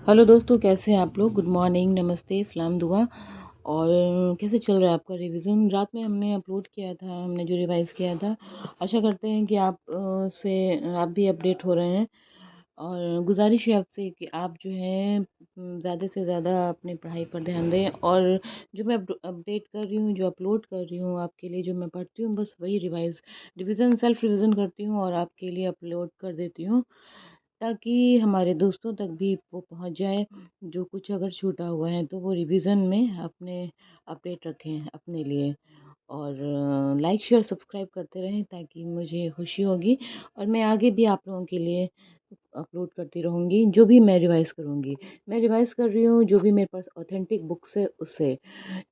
Hello दोस्तों, कैसे हैं आप लोग। गुड मॉर्निंग, नमस्ते, सलाम दुआ। और कैसे चल रहा है आपका रिवीजन। रात में हमने अपलोड किया था, हमने जो रिवाइज़ किया था। आशा करते हैं कि आप भी अपडेट हो रहे हैं। और गुजारिश है आपसे कि आप जो है ज़्यादा से ज़्यादा अपनी पढ़ाई पर ध्यान दें। और जो मैं अपडेट कर रही हूँ, जो अपलोड कर रही हूँ आपके लिए, जो मैं पढ़ती हूँ, बस वही रिवीजन सेल्फ रिवीजन करती हूँ और आपके लिए अपलोड कर देती हूँ, ताकि हमारे दोस्तों तक भी वो पहुंच जाए। जो कुछ अगर छूटा हुआ है तो वो रिवीजन में अपने अपडेट रखें अपने लिए। और लाइक शेयर सब्सक्राइब करते रहें ताकि मुझे खुशी होगी। और मैं आगे भी आप लोगों के लिए अपलोड करती रहूँगी, जो भी मैं रिवाइज़ करूँगी। मैं रिवाइज़ कर रही हूँ जो भी मेरे पास ऑथेंटिक बुक्स है उससे,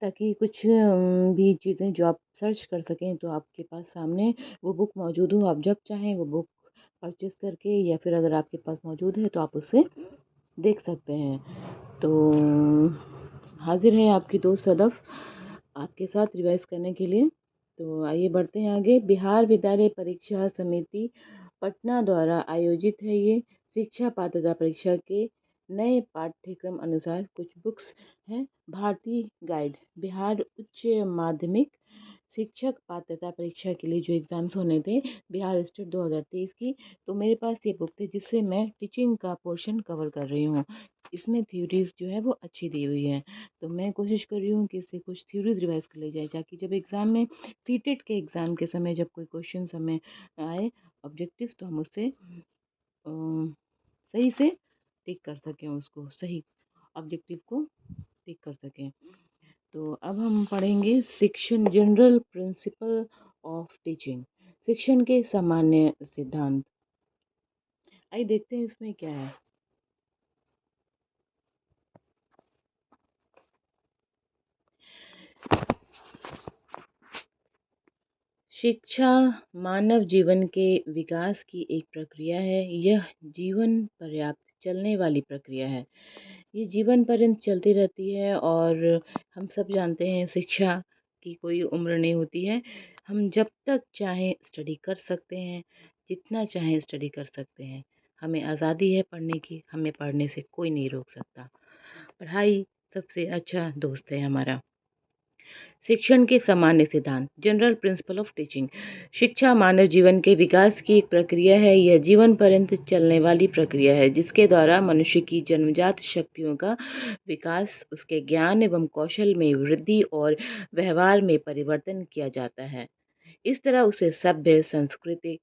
ताकि कुछ भी चीज़ें जो आप सर्च कर सकें तो आपके पास सामने वो बुक मौजूद हो। आप जब चाहें वो बुक परचेज़ करके, या फिर अगर आपके पास मौजूद है तो आप उसे देख सकते हैं। तो हाज़िर है आपकी दोस्त सदफ़ आपके साथ रिवाइज़ करने के लिए। तो आइए बढ़ते हैं आगे। बिहार विद्यालय परीक्षा समिति पटना द्वारा आयोजित है ये शिक्षा पात्रता परीक्षा के नए पाठ्यक्रम अनुसार कुछ बुक्स हैं। भारतीय गाइड बिहार उच्च माध्यमिक शिक्षक पात्रता परीक्षा के लिए जो एग्ज़ाम्स होने थे बिहार स्टेट 2023 की, तो मेरे पास ये बुक थी जिससे मैं टीचिंग का पोर्शन कवर कर रही हूँ। इसमें थ्योरीज़ जो है वो अच्छी दी हुई है, तो मैं कोशिश कर रही हूँ कि इससे कुछ थ्योरीज़ रिवाइज़ कर ली जाए, ताकि जब एग्ज़ाम में सीटेट के एग्ज़ाम के समय जब कोई क्वेश्चन हमें आए ऑब्जेक्टिव, तो हम उससे सही से टिक कर सकें, उसको सही ऑब्जेक्टिव को टिक कर सकें। तो अब हम पढ़ेंगे शिक्षण जनरल प्रिंसिपल ऑफ टीचिंग, शिक्षण के सामान्य सिद्धांत। आइए देखते हैं इसमें क्या है। शिक्षा मानव जीवन के विकास की एक प्रक्रिया है। यह जीवन पर्याप्त चलने वाली प्रक्रिया है। ये जीवन पर्यंत चलती रहती है। और हम सब जानते हैं शिक्षा की कोई उम्र नहीं होती है। हम जब तक चाहें स्टडी कर सकते हैं, जितना चाहें स्टडी कर सकते हैं। हमें आज़ादी है पढ़ने की, हमें पढ़ने से कोई नहीं रोक सकता। पढ़ाई सबसे अच्छा दोस्त है हमारा। शिक्षण के सामान्य सिद्धांत जनरल प्रिंसिपल ऑफ टीचिंग। शिक्षा मानव जीवन के विकास की एक प्रक्रिया है। यह जीवन पर्यंत चलने वाली प्रक्रिया है जिसके द्वारा मनुष्य की जन्मजात शक्तियों का विकास, उसके ज्ञान एवं कौशल में वृद्धि और व्यवहार में परिवर्तन किया जाता है। इस तरह उसे सभ्य, सांस्कृतिक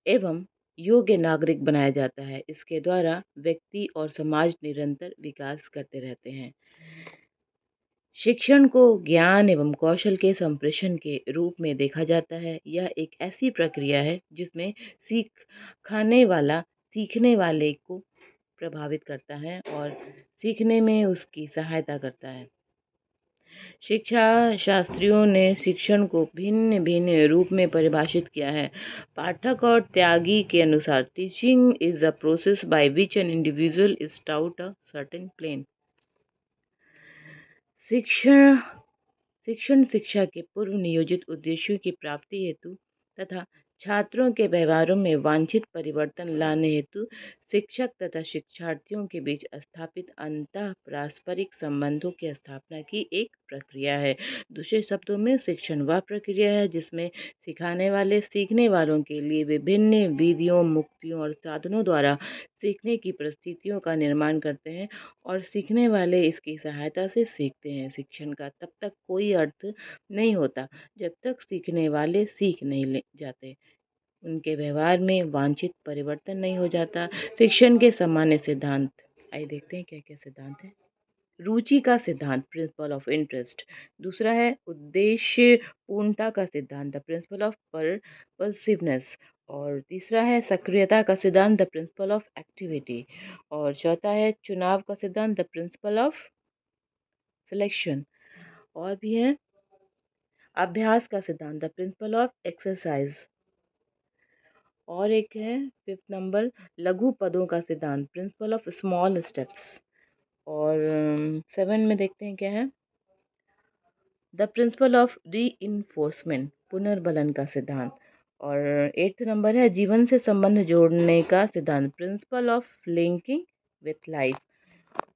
एवं योग्य नागरिक बनाया जाता है। इसके द्वारा व्यक्ति और समाज निरंतर विकास करते रहते हैं। शिक्षण को ज्ञान एवं कौशल के संप्रेषण के रूप में देखा जाता है। यह एक ऐसी प्रक्रिया है जिसमें सीखने वाला सीखने वाले को प्रभावित करता है और सीखने में उसकी सहायता करता है। शिक्षा शास्त्रियों ने शिक्षण को भिन्न भिन्न रूप में परिभाषित किया है। पाठक और त्यागी के अनुसार teaching is the process by which an individual is taught a certain plane. शिक्षण शिक्षण शिक्षा के पूर्व नियोजित उद्देश्यों की प्राप्ति हेतु तथा छात्रों के व्यवहारों में वांछित परिवर्तन लाने हेतु शिक्षक तथा शिक्षार्थियों के बीच स्थापित अंतः पारस्परिक संबंधों की स्थापना की एक प्रक्रिया है। दूसरे शब्दों में शिक्षण वह प्रक्रिया है जिसमें सिखाने वाले सीखने वालों के लिए विभिन्न विधियों, मुक्तियों और साधनों द्वारा सीखने की परिस्थितियों का निर्माण करते हैं और सीखने वाले इसकी सहायता से सीखते हैं। शिक्षण का तब तक कोई अर्थ नहीं होता जब तक सीखने वाले सीख नहीं ले जाते, उनके व्यवहार में वांछित परिवर्तन नहीं हो जाता। शिक्षण के सामान्य सिद्धांत, आइए देखते हैं क्या क्या सिद्धांत है। रुचि का सिद्धांत प्रिंसिपल ऑफ इंटरेस्ट। दूसरा है उद्देश्य पूर्णता का सिद्धांत द प्रिंसिपल ऑफ परसिवनेस। और तीसरा है सक्रियता का सिद्धांत द प्रिंसिपल ऑफ एक्टिविटी। और चौथा है चुनाव का सिद्धांत द प्रिंसिपल ऑफ सिलेक्शन। और भी है अभ्यास का सिद्धांत द प्रिंसिपल ऑफ एक्सरसाइज। और एक है फिफ्थ नंबर लघु पदों का सिद्धांत प्रिंसिपल ऑफ स्मॉल स्टेप्स। और 7 में देखते हैं क्या है द प्रिंसिपल ऑफ रीइंफोर्समेंट पुनर्बलन का सिद्धांत। और 8th नंबर है जीवन से संबंध जोड़ने का सिद्धांत principle of linking with life.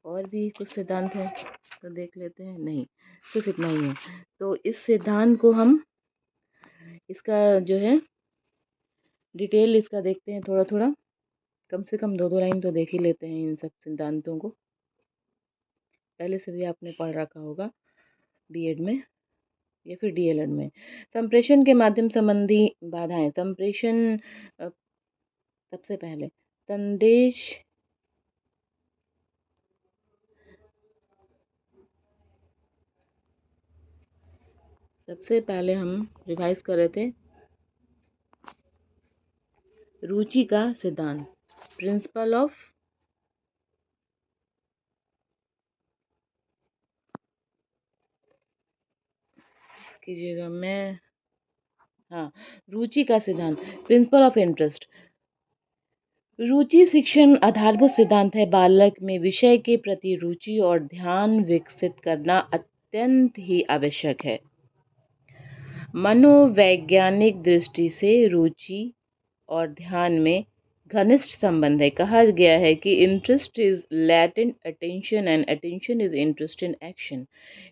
और भी कुछ सिद्धांत हैं तो देख लेते हैं। नहीं, सिर्फ इतना ही है। तो इस सिद्धांत को हम इसका जो है डिटेल इसका देखते हैं थोड़ा थोड़ा, कम से कम 2-2 लाइन तो देख ही लेते हैं इन सब सिद्धांतों को। पहले से भी आपने पढ़ रखा होगा बीएड में या फिर डीएलएड में। संप्रेषण के माध्यम संबंधी बाधाएं। संप्रेषण सबसे पहले संदेश सबसे पहले हम रिवाइज कर रहे थे रुचि का सिद्धांत, प्रिंसिपल ऑफ कीजिएगा मैं हाँ, रुचि का सिद्धांत, प्रिंसिपल ऑफ इंटरेस्ट। रुचि शिक्षण आधारभूत सिद्धांत है। बालक में विषय के प्रति रुचि और ध्यान विकसित करना अत्यंत ही आवश्यक है। मनोवैज्ञानिक दृष्टि से रुचि और ध्यान में घनिष्ठ संबंध है। कहा गया है कि interest is latent attention and attention is interest in action.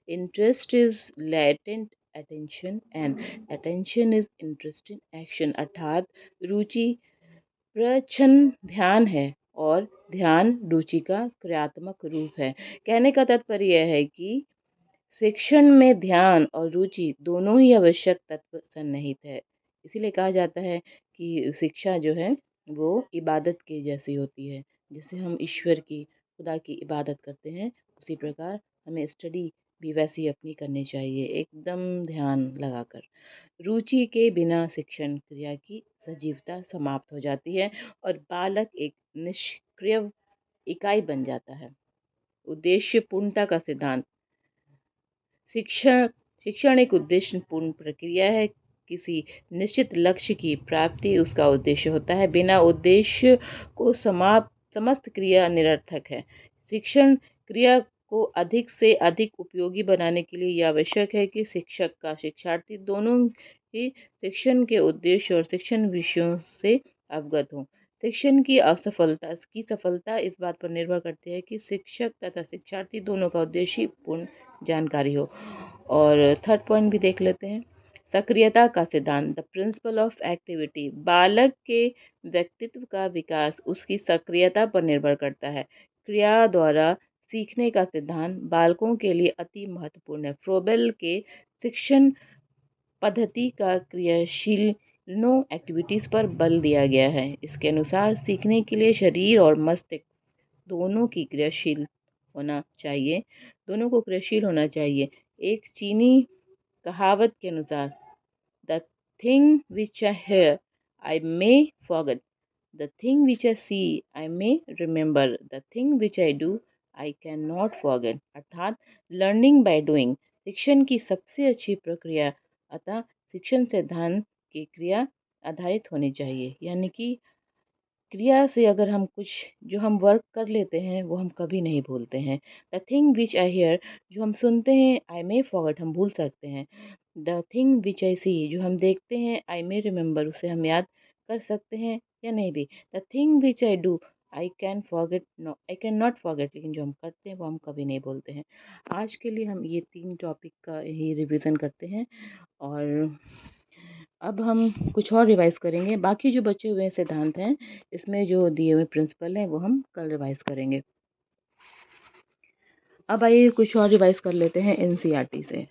Interest is latent attention and attention is interest in action. अर्थात रुचि प्रच्छन्न ध्यान है और ध्यान रुचि का क्रियात्मक रूप है। कहने का तात्पर्य यह है कि शिक्षण में ध्यान और रुचि दोनों ही आवश्यक तत्व सन्निहित है। इसीलिए कहा जाता है कि शिक्षा जो है वो इबादत के जैसी होती है। जैसे हम ईश्वर की, खुदा की इबादत करते हैं, उसी प्रकार हमें स्टडी भी वैसी अपनी करनी चाहिए, एकदम ध्यान लगाकर। रुचि के बिना शिक्षण क्रिया की सजीवता समाप्त हो जाती है और बालक एक निष्क्रिय इकाई बन जाता है। उद्देश्य पूर्णता का सिद्धांत। शिक्षण शिक्षण एक उद्देश्यपूर्ण प्रक्रिया है। किसी निश्चित लक्ष्य की प्राप्ति उसका उद्देश्य होता है। बिना उद्देश्य को समाप्त समस्त क्रिया निरर्थक है। शिक्षण क्रिया को अधिक से अधिक उपयोगी बनाने के लिए यह आवश्यक है कि शिक्षक का शिक्षार्थी दोनों ही शिक्षण के उद्देश्य और शिक्षण विषयों से अवगत हों। शिक्षण की सफलता इस बात पर निर्भर करती है कि शिक्षक तथा शिक्षार्थी दोनों का उद्देश्य पूर्ण जानकारी हो। और थर्ड पॉइंट भी देख लेते हैं, सक्रियता का सिद्धांत, द प्रिंसिपल ऑफ एक्टिविटी। बालक के व्यक्तित्व का विकास उसकी सक्रियता पर निर्भर करता है। क्रिया द्वारा सीखने का सिद्धांत बालकों के लिए अति महत्वपूर्ण है। फ्रोबेल के शिक्षण पद्धति का क्रियाशील नो एक्टिविटीज़ पर बल दिया गया है। इसके अनुसार सीखने के लिए शरीर और मस्तिष्क दोनों की क्रियाशील होना चाहिए दोनों को क्रियाशील होना चाहिए। एक चीनी कहावत के अनुसार, the thing which I hear I may forget, the thing which I see I may remember, the thing which I do I can not forget. अर्थात लर्निंग बाय डूइंग शिक्षण की सबसे अच्छी प्रक्रिया, अतः शिक्षण सिद्धांत की क्रिया आधारित होनी चाहिए। यानी कि क्रिया से अगर हम कुछ जो हम वर्क कर लेते हैं वो हम कभी नहीं भूलते हैं। The thing which I hear जो हम सुनते हैं, आई मे फॉरगेट हम भूल सकते हैं। द थिंग विच आई सी जो हम देखते हैं, आई मे रिमेंबर उसे हम याद कर सकते हैं या नहीं भी। The thing which I do I can not forget लेकिन जो हम करते हैं वो हम कभी नहीं भूलते हैं। आज के लिए हम ये 3 टॉपिक का ही रिवीजन करते हैं और अब हम कुछ और रिवाइज करेंगे। बाकी जो बचे हुए सिद्धांत हैं इसमें जो दिए हुए प्रिंसिपल हैं वो हम कल रिवाइज करेंगे। अब आइए कुछ और रिवाइज कर लेते हैं एनसीईआरटी से।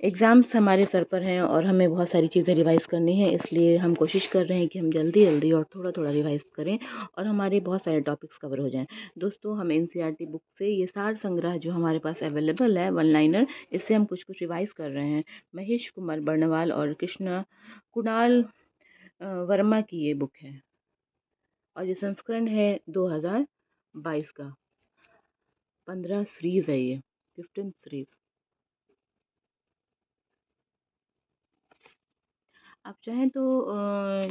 एग्ज़ाम्स हमारे सर पर हैं और हमें बहुत सारी चीज़ें रिवाइज़ करनी है, इसलिए हम कोशिश कर रहे हैं कि हम जल्दी जल्दी और थोड़ा थोड़ा रिवाइज़ करें और हमारे बहुत सारे टॉपिक्स कवर हो जाएं। दोस्तों, हम एनसीईआरटी बुक से ये सार संग्रह जो हमारे पास अवेलेबल है, वन लाइनर, इससे हम कुछ कुछ रिवाइज़ कर रहे हैं। महेश कुमार बर्णवाल और कृष्णा कुणाल वर्मा की ये बुक है और ये संस्करण है 2022 का। 15 सीरीज़ है ये, 15 सीरीज़। आप चाहें तो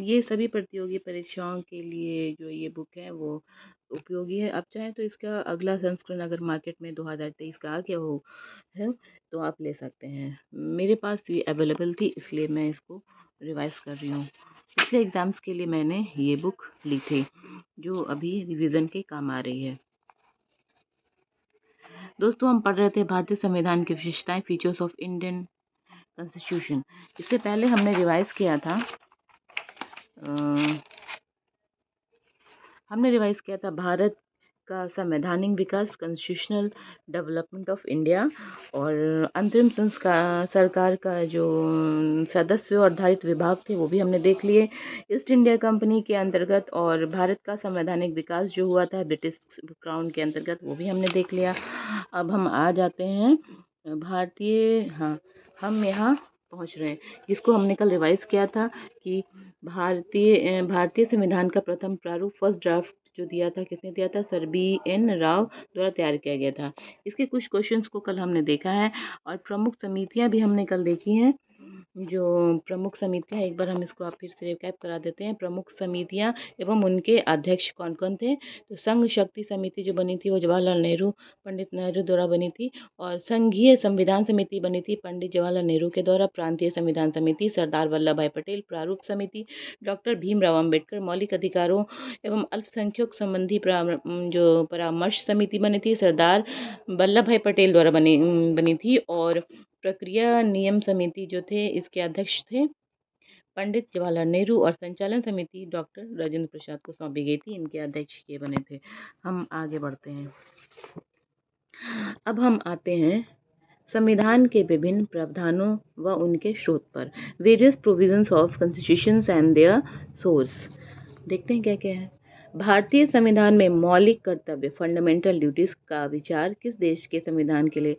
ये सभी प्रतियोगी परीक्षाओं के लिए जो ये बुक है वो उपयोगी है। आप चाहें तो इसका अगला संस्करण अगर मार्केट में 2023 का आ गया हो है तो आप ले सकते हैं। मेरे पास ये अवेलेबल थी इसलिए मैं इसको रिवाइज़ कर रही हूँ पिछले एग्ज़ाम्स के लिए मैंने ये बुक ली थी, जो अभी रिवीजन के काम आ रही है। दोस्तों, हम पढ़ रहे थे भारतीय संविधान की विशेषताएं, फीचर्स ऑफ इंडियन कॉन्स्टिट्यूशन। इससे पहले हमने रिवाइज किया था भारत का संवैधानिक विकास, कॉन्स्टिट्यूशनल डेवलपमेंट ऑफ इंडिया, और अंतरिम संस्कार सरकार का जो सदस्य और धारित विभाग थे वो भी हमने देख लिए। ईस्ट इंडिया कंपनी के अंतर्गत और भारत का संवैधानिक विकास जो हुआ था ब्रिटिश क्राउन के अंतर्गत, वो भी हमने देख लिया। अब हम आ जाते हैं हम यहाँ पहुँच रहे हैं, जिसको हमने कल रिवाइज किया था कि भारतीय संविधान का प्रथम प्रारूप, फर्स्ट ड्राफ्ट जो दिया था, किसने दिया था? Sir B.N. राव द्वारा तैयार किया गया था। इसके कुछ क्वेश्चंस को कल हमने देखा है, और प्रमुख समितियां भी हमने कल देखी हैं। जो प्रमुख समितियां, एक बार हम इसको आप फिर से रिकैप करा देते हैं। प्रमुख समितियां एवं उनके अध्यक्ष कौन कौन थे? तो संघ शक्ति समिति जो बनी थी वो जवाहरलाल नेहरू, पंडित नेहरू द्वारा बनी थी, और संघीय संविधान समिति बनी थी पंडित जवाहरलाल नेहरू के द्वारा। प्रांतीय संविधान समिति सरदार वल्लभ भाई पटेल। प्रारूप समिति डॉक्टर भीमराव अंबेडकर। मौलिक अधिकारों एवं अल्पसंख्यक संबंधी जो परामर्श समिति बनी थी सरदार वल्लभ भाई पटेल द्वारा बनी थी। और प्रक्रिया नियम समिति जो थे, इसके अध्यक्ष थे पंडित जवाहरलाल नेहरू, और संचालन समिति डॉक्टर राजेंद्र प्रसाद को सौंपी गई थी। इनके अध्यक्ष ये बने थे। हम आगे बढ़ते हैं। अब हम आते हैं संविधान के विभिन्न प्रावधानों व उनके स्रोत पर। Various provisions of constitutions and their source. देखते हैं क्या क्या है। भारतीय संविधान में मौलिक कर्तव्य, फंडामेंटल ड्यूटीज का विचार किस देश के संविधान के लिए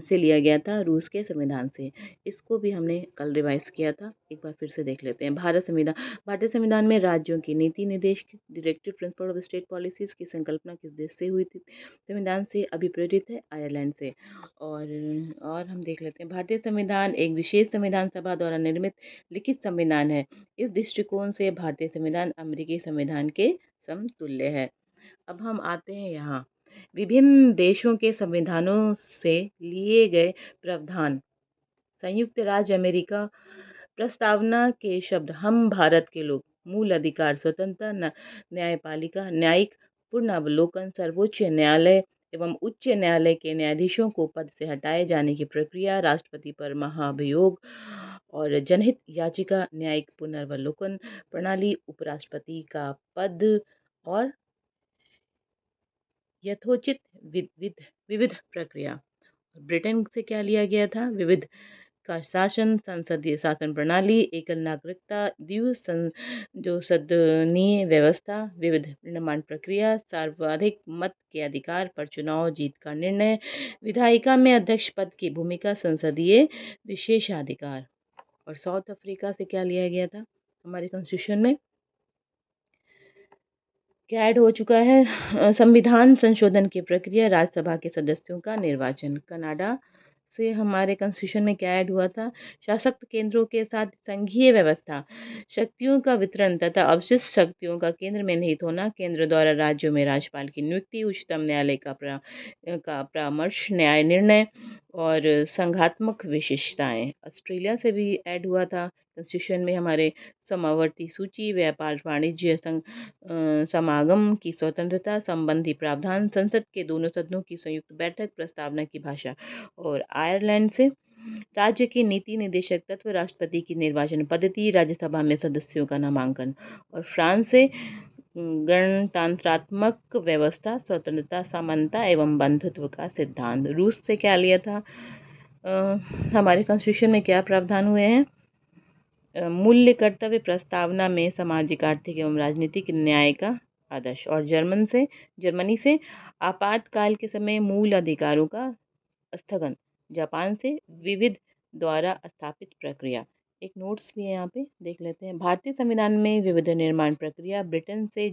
से लिया गया था? रूस के संविधान से। इसको भी हमने कल रिवाइज किया था, एक बार फिर से देख लेते हैं। भारतीय संविधान में राज्यों की नीति निर्देश, directive principle of state policies की संकल्पना किस देश से हुई थी? संविधान से अभिप्रेरित है, आयरलैंड से। और हम देख लेते हैं, भारतीय संविधान एक विशेष संविधान सभा द्वारा निर्मित लिखित संविधान है। इस दृष्टिकोण से भारतीय संविधान अमेरिकी संविधान के समतुल्य है। अब हम आते हैं यहाँ विभिन्न देशों के संविधानों से लिए गए प्रावधान। संयुक्त राज्य अमेरिका प्रस्तावना के शब्द: हम भारत के लोग, मूल अधिकार, स्वतंत्रता, न्यायपालिका, न्यायिक पुनर्वलोकन, सर्वोच्च न्यायालय एवं उच्च न्यायालय के न्यायाधीशों को पद से हटाए जाने की प्रक्रिया, राष्ट्रपति पर महाभियोग और जनहित याचिका, न्यायिक पुनर्वलोकन प्रणाली, उपराष्ट्रपति का पद, और यथोचित विविध प्रक्रिया। ब्रिटेन से क्या लिया गया था? विविध का शासन, संसदीय शासन प्रणाली, एकल नागरिकता, जो सदनीय व्यवस्था, विविध निर्माण प्रक्रिया, सर्वाधिक मत के अधिकार पर चुनाव जीत का निर्णय, विधायिका में अध्यक्ष पद की भूमिका, संसदीय विशेषाधिकार। और साउथ अफ्रीका से क्या लिया गया था हमारे कॉन्स्टिट्यूशन में? क्या ऐड हो चुका है? संविधान संशोधन की प्रक्रिया, राज्यसभा के सदस्यों का निर्वाचन। कनाडा से हमारे कॉन्स्टिट्यूशन में क्या ऐड हुआ था? शासक केंद्रों के साथ संघीय व्यवस्था, शक्तियों का वितरण तथा अवशिष्ट शक्तियों का केंद्र में निहित होना, केंद्र द्वारा राज्यों में राज्यपाल की नियुक्ति, उच्चतम न्यायालय का परामर्श, न्याय निर्णय, और संघात्मक विशेषताएं। ऑस्ट्रेलिया से भी ऐड हुआ था कॉन्स्टिट्यूशन में हमारे समावर्ती सूची, व्यापार वाणिज्य समागम की स्वतंत्रता संबंधी प्रावधान, संसद के दोनों सदनों की संयुक्त बैठक, प्रस्तावना की भाषा। और आयरलैंड से राज्य के नीति निदेशक तत्व, राष्ट्रपति की निर्वाचन पद्धति, राज्यसभा में सदस्यों का नामांकन। और फ्रांस से गणतंत्रात्मक व्यवस्था, स्वतंत्रता, समानता एवं बंधुत्व का सिद्धांत। रूस से क्या लिया था? हमारे कॉन्स्टिट्यूशन में क्या प्रावधान हुए हैं? मूल्य कर्तव्य, प्रस्तावना में सामाजिक, आर्थिक एवं राजनीतिक न्याय का आदर्श। और जर्मनी से आपातकाल के समय मूल अधिकारों का स्थगन। जापान से विविध द्वारा स्थापित प्रक्रिया। एक नोट्स भी है यहाँ पे, देख लेते हैं। भारतीय संविधान में विविध निर्माण प्रक्रिया ब्रिटेन से,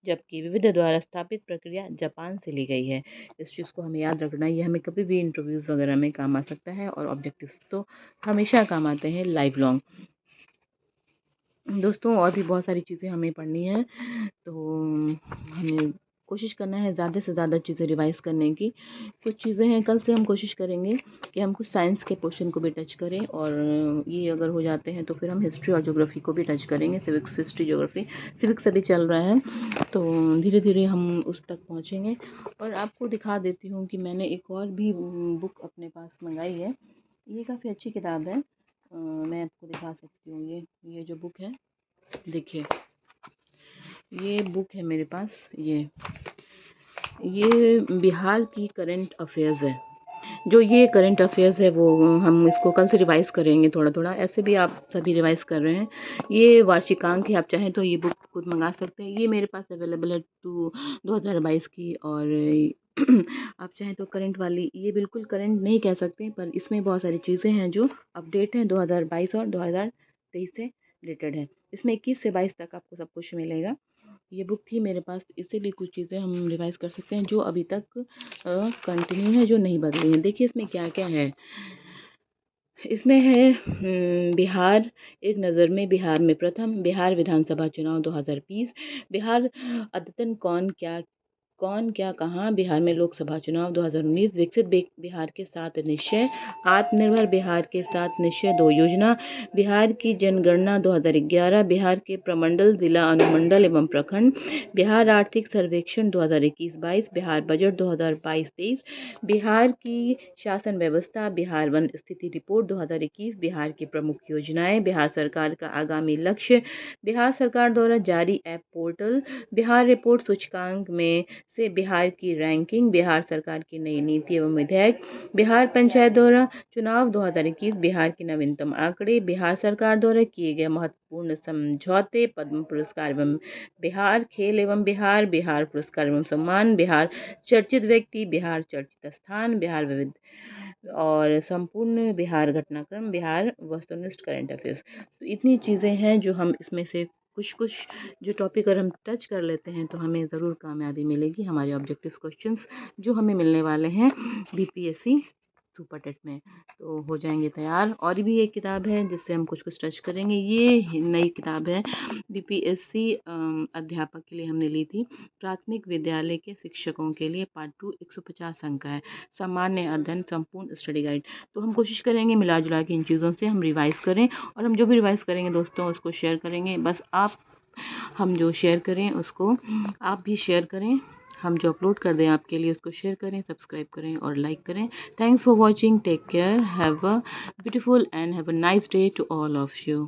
जबकि विविध द्वारा स्थापित प्रक्रिया जापान से ली गई है। इस चीज़ को हमें याद रखना है, ये हमें कभी भी इंटरव्यूज़ वगैरह में काम आ सकता है, और ऑब्जेक्टिव्स तो हमेशा काम आते हैं लाइफ लॉन्ग। दोस्तों, और भी बहुत सारी चीज़ें हमें पढ़नी है, तो हमें कोशिश करना है ज़्यादा से ज़्यादा चीज़ें रिवाइज़ करने की। कुछ चीज़ें हैं, कल से हम कोशिश करेंगे कि हम कुछ साइंस के पोर्शन को भी टच करें, और ये अगर हो जाते हैं तो फिर हम हिस्ट्री और ज्योग्राफी को भी टच करेंगे। सिविक्स, हिस्ट्री, ज्योग्राफी, सिविक्स अभी चल रहा है, तो धीरे धीरे हम उस तक पहुँचेंगे। और आपको दिखा देती हूँ कि मैंने एक और भी बुक अपने पास मंगाई है। ये काफ़ी अच्छी किताब है, मैं आपको दिखा सकती हूँ। ये जो बुक है, देखिए, ये बुक है मेरे पास। ये बिहार की करंट अफेयर्स है। जो ये करंट अफेयर्स है वो हम इसको कल से रिवाइज़ करेंगे थोड़ा थोड़ा। ऐसे भी आप सभी रिवाइज़ कर रहे हैं। ये वार्षिकांक है, आप चाहें तो ये बुक खुद मंगा सकते हैं। ये मेरे पास अवेलेबल है 2022 की। और आप चाहें तो करंट वाली, ये बिल्कुल करंट नहीं कह सकते, पर इसमें बहुत सारी चीज़ें हैं जो अपडेट हैं 2022 और 2023 से रिलेटेड है। इसमें 21 से 22 तक आपको सब कुछ मिलेगा। ये बुक थी मेरे पास, तो इससे भी कुछ चीज़ें हम रिवाइज़ कर सकते हैं जो अभी तक कंटिन्यू है, जो नहीं बदली हैं। देखिए इसमें क्या-क्या है। इसमें है बिहार एक नज़र में, बिहार में प्रथम, बिहार विधानसभा चुनाव 2020, बिहार अद्यतन कौन क्या कहाँ, बिहार में लोकसभा चुनाव 2019, विकसित बिहार के 7 निश्चय, आत्मनिर्भर बिहार के 7 निश्चय 2 योजना, बिहार की जनगणना 2011, बिहार के प्रमंडल, जिला, अनुमंडल एवं प्रखंड, बिहार आर्थिक सर्वेक्षण 2021-22, बिहार बजट 2022-23, बिहार की शासन व्यवस्था, बिहार वन स्थिति रिपोर्ट 2021, बिहार की प्रमुख योजनाएं, बिहार सरकार का आगामी लक्ष्य, बिहार सरकार द्वारा जारी ऐप पोर्टल, बिहार रिपोर्ट सूचकांक में से बिहार की रैंकिंग, बिहार सरकार की नई नीति एवं विधेयक, बिहार पंचायत द्वारा चुनाव 2021, बिहार के नवीनतम आंकड़े, बिहार सरकार द्वारा किए गए महत्वपूर्ण समझौते, पद्म पुरस्कार एवं बिहार खेल एवं बिहार पुरस्कार एवं सम्मान, बिहार चर्चित व्यक्ति, बिहार चर्चित स्थान, बिहार विविध और संपूर्ण बिहार घटनाक्रम, बिहार वस्तुनिष्ठ करंट अफेयर्स। तो इतनी चीज़ें हैं जो हम इसमें से कुछ जो टॉपिक अगर हम टच कर लेते हैं तो हमें ज़रूर कामयाबी मिलेगी। हमारे ऑब्जेक्टिव क्वेश्चंस जो हमें मिलने वाले हैं बीपीएससी सुपर टेट में, तो हो जाएंगे तैयार। और भी एक किताब है जिससे हम कुछ टच करेंगे। ये नई किताब है, बीपीएससी अध्यापक के लिए हमने ली थी, प्राथमिक विद्यालय के शिक्षकों के लिए, पार्ट 2, 150 अंक का है, सामान्य अध्ययन संपूर्ण स्टडी गाइड। तो हम कोशिश करेंगे मिला जुला के इन चीज़ों से हम रिवाइज़ करें, और हम जो भी रिवाइज़ करेंगे दोस्तों उसको शेयर करेंगे। बस हम जो शेयर करें उसको आप भी शेयर करें। हम जो अपलोड कर दें आपके लिए उसको शेयर करें, सब्सक्राइब करें और लाइक करें। Thanks for watching, take care, have a beautiful and have a nice day to all of you.